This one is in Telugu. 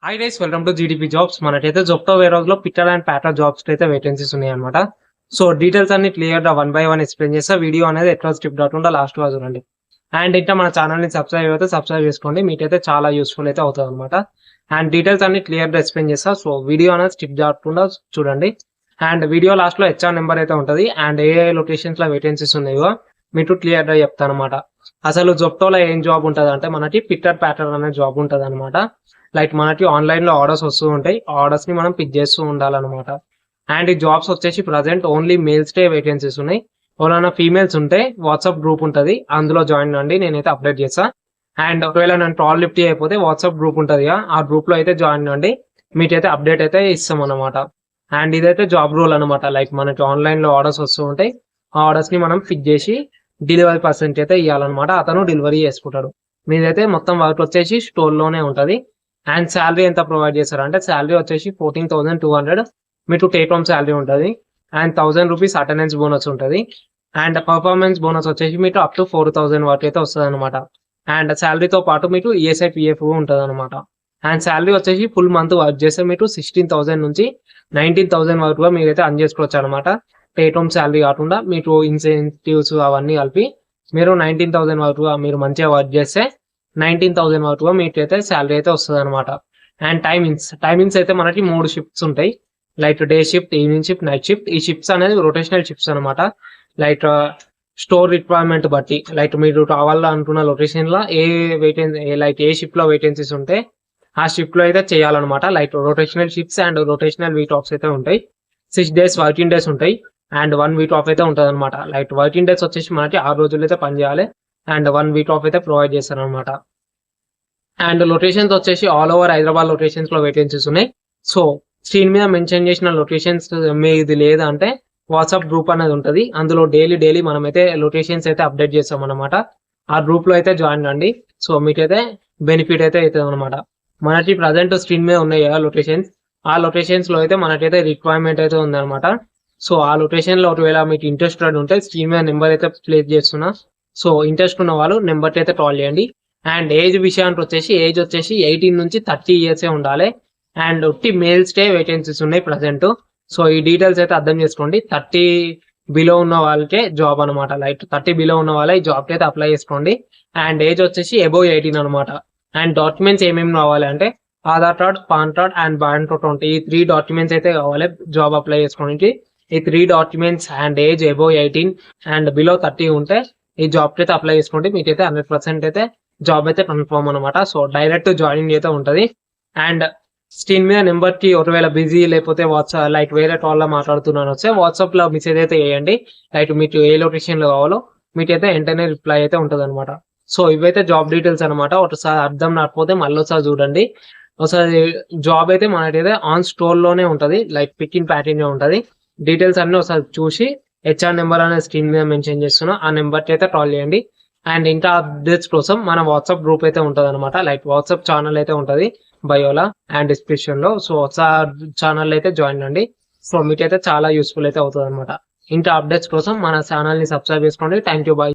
Hi guys, welcome to GDP jobs. మనకైతే జొప్టో వేరోజ్ లో పిట్టర్ అండ్ ప్యాటర్ జాబ్స్ అయితే వేకెన్సీస్ ఉన్నాయి అనమాట. సో డీటెయిల్స్ అన్ని క్లియర్ గా 1 by 1 ఎక్స్ప్లెయిన్ చేస్తా. వీడియో అనేది ఎట్లా స్కిప్ కాకుండా లాస్ట్ గా చూడండి. అండ్ ఇంకా మన ఛానల్ ని సబ్స్క్రైబ్ అయితే సబ్స్క్రైబ్ చేసుకోండి, మీకైతే చాలా యూస్ఫుల్ అయితే అవుతుంది అనమాట. అండ్ డీటెయిల్స్ అన్ని క్లియర్ గా ఎక్స్ప్లెయిన్ చేస్తా. సో వీడియో అనేది స్కిప్ కాకుండా చూడండి. అండ్ వీడియో లాస్ట్ లో హెచ్ఆర్ నెంబర్ అయితే ఉంటుంది అండ్ ఏ లొకేషన్స్ లో వేకెన్సీస్ ఉన్నాయో మీకు క్లియర్ గా చెప్తాను అనమాట. అసలు జొప్టోలో ఏం జాబ్ ఉంటుంది అంటే మనకి పిట్టర్ ప్యాటర్ అనే జాబ్ ఉంటుంది అనమాట. లైక్ మనకి ఆన్లైన్ లో ఆర్డర్స్ వస్తూ ఉంటాయి, ఆర్డర్స్ ని మనం పిక్ చేస్తూ ఉండాలన్నమాట. అండ్ ఈ జాబ్స్ వచ్చేసి present only males day vacancies ఉన్నాయి. ఎవరైనా ఫీమేల్స్ ఉంటే వాట్సాప్ గ్రూప్ ఉంటుంది, అందులో జాయిన్ అండి, నేనైతే అప్డేట్ చేస్తా. అండ్ ఒకవేళ నేను కాల్ లిఫ్ట్ అయిపోతే వాట్సాప్ గ్రూప్ ఉంటుంది, ఆ గ్రూప్ లో అయితే జాయిన్ అండి, మీకైతే అప్డేట్ అయితే ఇస్తాం అనమాట. అండ్ ఇదైతే జాబ్ రోల్ అనమాట. లైక్ మనకి ఆన్లైన్ లో ఆర్డర్స్ వస్తూ ఉంటాయి, ఆ ఆర్డర్స్ ని మనం పిక్ చేసి డెలివరీ పర్సెంట్ అయితే ఇవ్వాలన్నమాట, అతను డెలివరీ చేసుకుంటాడు. మీదైతే మొత్తం వర్క్ వచ్చేసి స్టోర్ లోనే ఉంటది. అండ్ శాలరీ ఎంత ప్రొవైడ్ చేస్తారు అంటే శాలరీ వచ్చేసి 14,200 మీకు టేక్ హోమ్ శాలరీ ఉంటుంది. అండ్ 1,000 రూపీస్ అటెండెన్స్ బోనస్ ఉంటుంది. అండ్ పర్ఫార్మెన్స్ బోనస్ వచ్చేసి మీకు అప్ టు 4,000 వరకు అయితే వస్తుంది అనమాట. అండ్ శాలరీతో పాటు మీకు ఈఎస్ఐ పిఎఫ్ ఉంటుంది అనమాట. అండ్ శాలరీ వచ్చేసి ఫుల్ మంత్ వర్క్ చేస్తే మీకు 16,000 నుంచి 19,000 వరకు మీరైతే అర్న్ చేసుకోవచ్చు అనమాట. టేక్ హోమ్ శాలరీ కాకుండా మీకు ఇన్సెంటివ్స్ అవన్నీ కలిపి మీరు 19,000 వరకు మీరు మంచిగా వర్క్ చేస్తే 19,000 వరకు మీకైతే శాలరీ అయితే వస్తుంది అనమాట. అండ్ టైమింగ్స్ అయితే మనకి 3 షిఫ్ట్స్ ఉంటాయి. Like day shift, evening shift, night shift. ఈ షిఫ్ట్స్ అనేది రొటేషనల్ షిఫ్ట్స్ అనమాట. లైక్ స్టోర్ రిక్వైర్మెంట్ బట్టి, లైక్ మీరు కావాలనుకున్న లొకేషన్ లో ఏ షిఫ్ట్ లో వేకెన్సీస్ ఉంటే ఆ షిఫ్ట్ లో అయితే చేయాలన్నమాట. Like rotational shifts and rotational week offs అయితే ఉంటాయి. 6 days వర్కింగ్ డేస్ ఉంటాయి అండ్ 1 week ఆఫ్ అయితే ఉంటుంది అనమాట. లైక్ వర్కింగ్ డేస్ వచ్చేసి మనకి 6 రోజులు అయితే పని చేయాలి అండ్ 1 week ఆఫ్ అయితే ప్రొవైడ్ చేస్తారు అనమాట. అండ్ లొకేషన్స్ వచ్చేసి ఆల్ ఓవర్ హైదరాబాద్ లొకేషన్స్ లో వేకెన్సీస్ ఉన్నాయి. సో స్క్రీన్ మీద మెన్షన్ చేసిన లొకేషన్స్ మీది లేదంటే వాట్సాప్ గ్రూప్ అనేది ఉంటుంది, అందులో డైలీ మనమైతే లొకేషన్స్ అయితే అప్డేట్ చేస్తాం అనమాట. ఆ గ్రూప్ లో అయితే జాయిన్ అండి. సో మీకైతే బెనిఫిట్ అయితే అవుతుంది అనమాట. మనకి ప్రజెంట్ స్క్రీన్ మీద ఉన్నాయి కదా లొకేషన్స్, ఆ లొకేషన్స్ లో అయితే మనకైతే రిక్వైర్మెంట్ అయితే ఉందన్నమాట. సో ఆ లొకేషన్ లో ఒకవేళ మీకు ఇంట్రెస్టెడ్ ఉంటే స్క్రీన్ మీద నెంబర్ అయితే ప్లేస్ చేస్తున్నా. సో ఇంట్రెస్ట్ ఉన్న వాళ్ళు నెంబర్కి అయితే కాల్ చేయండి. అండ్ ఏజ్ విషయానికి వచ్చేసి 18 నుంచి 30 years ఉండాలి. అండ్ ఒట్టి మేల్స్ డే వేకెన్సీస్ ఉన్నాయి ప్రజెంట్. సో ఈ డీటెయిల్స్ అయితే అర్థం చేసుకోండి. 30 బిలో ఉన్న వాళ్ళకే జాబ్ అనమాట. లైక్ 30 బిలో ఉన్న వాళ్ళే ఈ జాబ్ అయితే అప్లై చేసుకోండి. అండ్ ఏజ్ వచ్చేసి అబోవ్ 18 అనమాట. అండ్ డాక్యుమెంట్స్ ఏమేమి కావాలి అంటే Aadhaar card, pan card and bank account, ఈ 3 డాక్యుమెంట్స్ అయితే కావాలి జాబ్ అప్లై చేసుకోవడానికి. ఈ 3 documents and age above 18 and below 30 ఉంటే ఈ జాబ్ అయితే అప్లై చేసుకోండి, మీకైతే 100% అయితే జాబ్ అయితే కన్ఫర్మ్ అనమాట. సో డైరెక్ట్ జాయినింగ్ అయితే ఉంటుంది. అండ్ స్క్రీన్ మీద నెంబర్ కి ఒకవేళ బిజీ లేకపోతే వాట్సాప్ లైక్ వేరే కాల్ లో మాట్లాడుతున్నాను వస్తే వాట్సాప్ లో మెసేజ్ అయితే వేయండి. లైక్ మీకు ఏ లొకేషన్ లో కావాలో మీకైతే వెంటనే రిప్లై అయితే ఉంటుంది అనమాట. సో ఇవైతే జాబ్ డీటెయిల్స్ అనమాట. ఒకసారి అర్థం రాకపోతే మళ్ళీ ఒకసారి చూడండి. ఒకసారి జాబ్ అయితే మనకైతే ఆన్ స్టోర్ లోనే ఉంటుంది, లైక్ పికింగ్ ప్యాకింగ్ ఉంటుంది. డీటెయిల్స్ అన్ని ఒకసారి చూసి హెచ్ఆర్ నెంబర్ అనేది స్క్రీన్ మీద మెన్షన్ చేస్తున్నా, ఆ నెంబర్కి అయితే కాల్ చేయండి. అండ్ ఇంకా అప్డేట్స్ కోసం మన వాట్సాప్ గ్రూప్ అయితే ఉంటుంది అనమాట. లైక్ వాట్సాప్ ఛానల్ అయితే ఉంటుంది బయోలా అండ్ డిస్క్రిప్షన్ లో. సో ఛానల్ అయితే జాయిన్ అండి. సో మీకైతే చాలా యూస్ఫుల్ అయితే అవుతుంది అనమాట. ఇంకా అప్డేట్స్ కోసం మన ఛానల్ ని సబ్స్క్రైబ్ చేసుకోండి. Thank you, by.